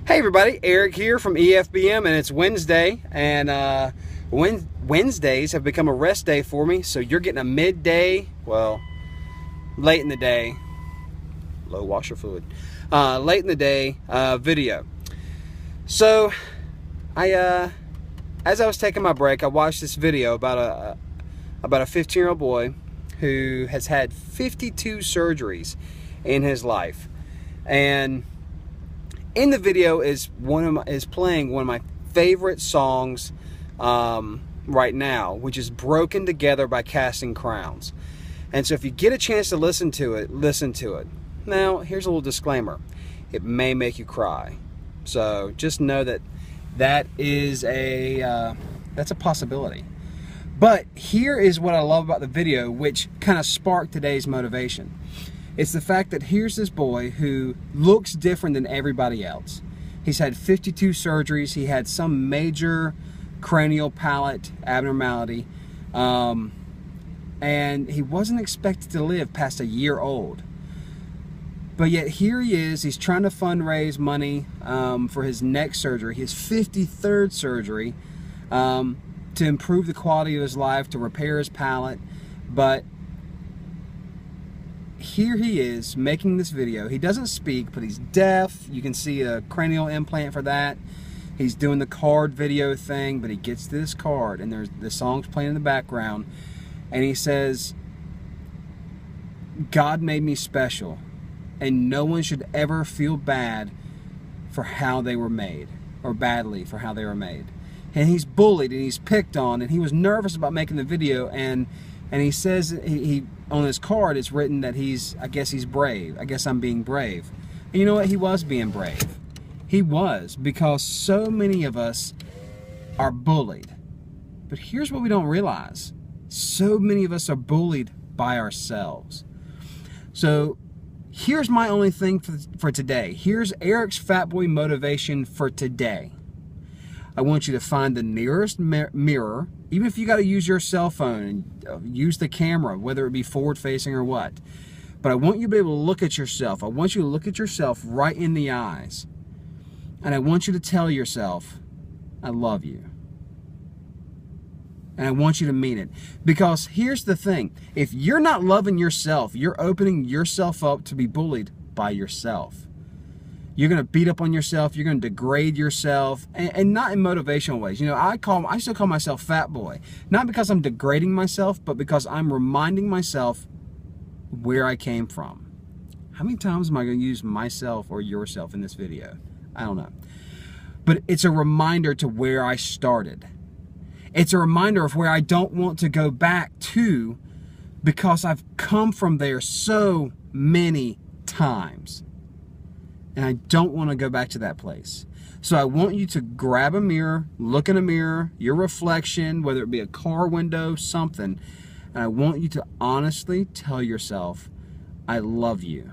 Hey everybody, Eric here from EFBM, and it's Wednesday, and Wednesdays have become a rest day for me, so you're getting a midday, well, late in the day, low washer fluid, late in the day video. So, as I was taking my break, I watched this video about a 15-year-old boy who has had 52 surgeries in his life, and in the video is playing one of my favorite songs right now, which is "Broken Together" by Casting Crowns. And so if you get a chance to listen to it, listen to it. Now, here's a little disclaimer. It may make you cry. So just know that that's a possibility. But here is what I love about the video, which kind of sparked today's motivation. It's the fact that here's this boy who looks different than everybody else. He's had 52 surgeries. He had some major cranial palate abnormality. And he wasn't expected to live past a year old. But yet here he is. He's trying to fundraise money for his next surgery, his 53rd surgery, to improve the quality of his life, to repair his palate. But here he is making this video. He doesn't speak, but he's deaf. You can see a cranial implant for that. He's doing the card video thing, but he gets to this card and there's the song's playing in the background, and he says, "God made me special, and no one should ever feel bad for how they were made, or badly for how they were made." And he's bullied and he's picked on, and he was nervous about making the video, and he says he on his card it's written that I guess he's brave. I guess I'm being brave. And you know what? He was being brave. He was, because so many of us are bullied. But here's what we don't realize. So many of us are bullied by ourselves. So here's my only thing for today. Here's Eric's Fat Boy motivation for today. I want you to find the nearest mirror, even if you got to use your cell phone and use the camera, whether it be forward facing or what. But I want you to be able to look at yourself. I want you to look at yourself right in the eyes. And I want you to tell yourself, "I love you." And I want you to mean it. Because here's the thing. If you're not loving yourself, you're opening yourself up to be bullied by yourself. You're going to beat up on yourself. You're going to degrade yourself, and not in motivational ways. You know, I still call myself Fat Boy, not because I'm degrading myself, but because I'm reminding myself where I came from. How many times am I going to use myself or yourself in this video? I don't know. But it's a reminder to where I started. It's a reminder of where I don't want to go back to, because I've come from there so many times. And I don't want to go back to that place. So I want you to grab a mirror, look in a mirror, your reflection, whether it be a car window, something, and I want you to honestly tell yourself, "I love you."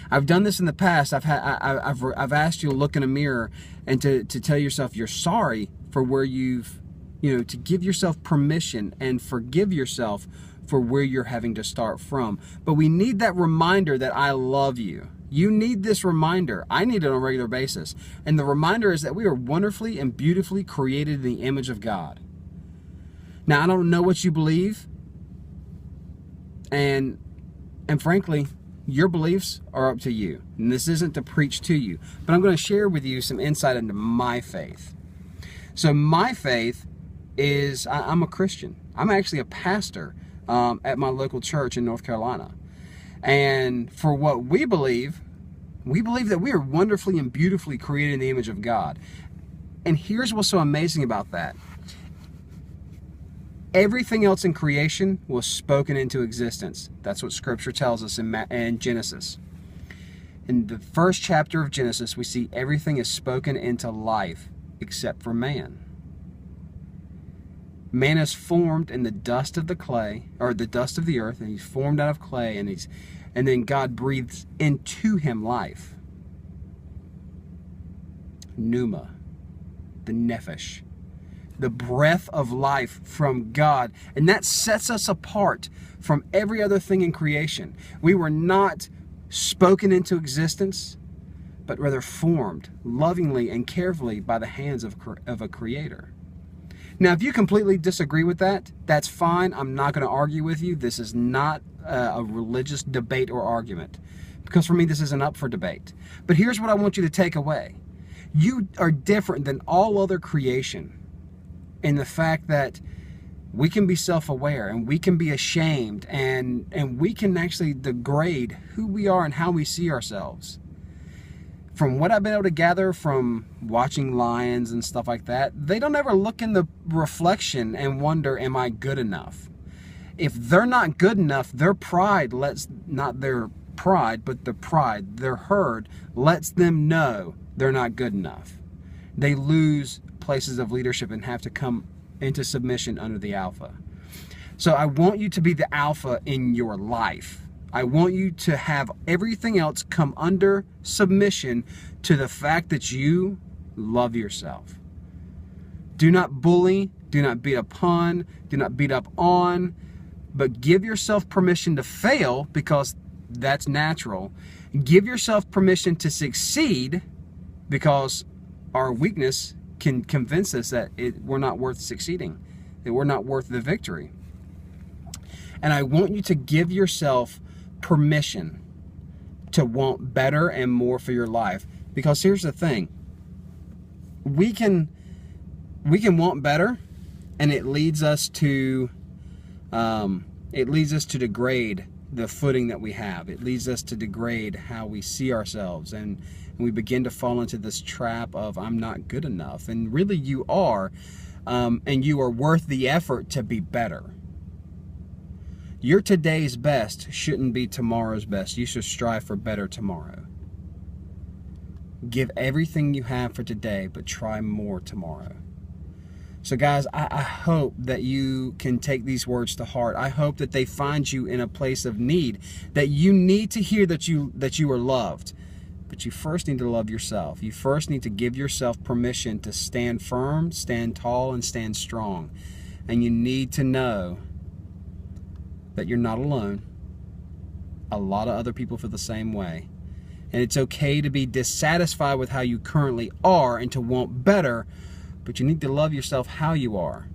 I've done this in the past. I've asked you to look in a mirror and to tell yourself you're sorry for where you've, to give yourself permission and forgive yourself for where you're having to start from. But we need that reminder that I love you. You need this reminder. I need it on a regular basis. And the reminder is that we are wonderfully and beautifully created in the image of God. Now, I don't know what you believe. And frankly, your beliefs are up to you. And this isn't to preach to you. But I'm going to share with you some insight into my faith. So my faith is, I'm a Christian. I'm actually a pastor at my local church in North Carolina. And for what we believe that we are wonderfully and beautifully created in the image of God. And here's what's so amazing about that. Everything else in creation was spoken into existence. That's what Scripture tells us in Genesis. In the first chapter of Genesis, we see everything is spoken into life except for man. Man is formed in the dust of the clay, or the dust of the earth, and he's formed out of clay, and then God breathes into him life. Pneuma, the nephesh, the breath of life from God, and that sets us apart from every other thing in creation. We were not spoken into existence. but rather formed lovingly and carefully by the hands of a creator. Now, if you completely disagree with that, that's fine. I'm not going to argue with you. This is not a religious debate or argument, because for me, this isn't up for debate. But here's what I want you to take away. You are different than all other creation in the fact that we can be self-aware and we can be ashamed and we can actually degrade who we are and how we see ourselves. From what I've been able to gather from watching lions and stuff like that, they don't ever look in the reflection and wonder, am I good enough? If they're not good enough, their pride lets, not their pride, but the pride, their herd, lets them know they're not good enough. They lose places of leadership and have to come into submission under the alpha. So I want you to be the alpha in your life. I want you to have everything else come under submission to the fact that you love yourself. Do not bully, do not beat upon, do not beat up on, but give yourself permission to fail, because that's natural. Give yourself permission to succeed, because our weakness can convince us that we're not worth succeeding, that we're not worth the victory. And I want you to give yourself permission to want better and more for your life, because here's the thing: we can want better, and it leads us to degrade the footing that we have. It leads us to degrade how we see ourselves, and we begin to fall into this trap of I'm not good enough. And really you are, and you are worth the effort to be better. Your today's best shouldn't be tomorrow's best. You should strive for better tomorrow. Give everything you have for today, but try more tomorrow. So guys, I hope that you can take these words to heart. I hope that they find you in a place of need, that you need to hear that you are loved. But you first need to love yourself. You first need to give yourself permission to stand firm, stand tall, and stand strong. And you need to know that you're not alone. A lot of other people feel the same way. And it's okay to be dissatisfied with how you currently are and to want better, but you need to love yourself how you are.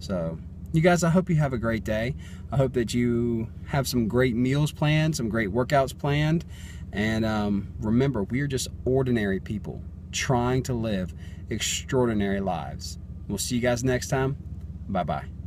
So, you guys, I hope you have a great day. I hope that you have some great meals planned, some great workouts planned. And remember, we are just ordinary people trying to live extraordinary lives. We'll see you guys next time. Bye-bye.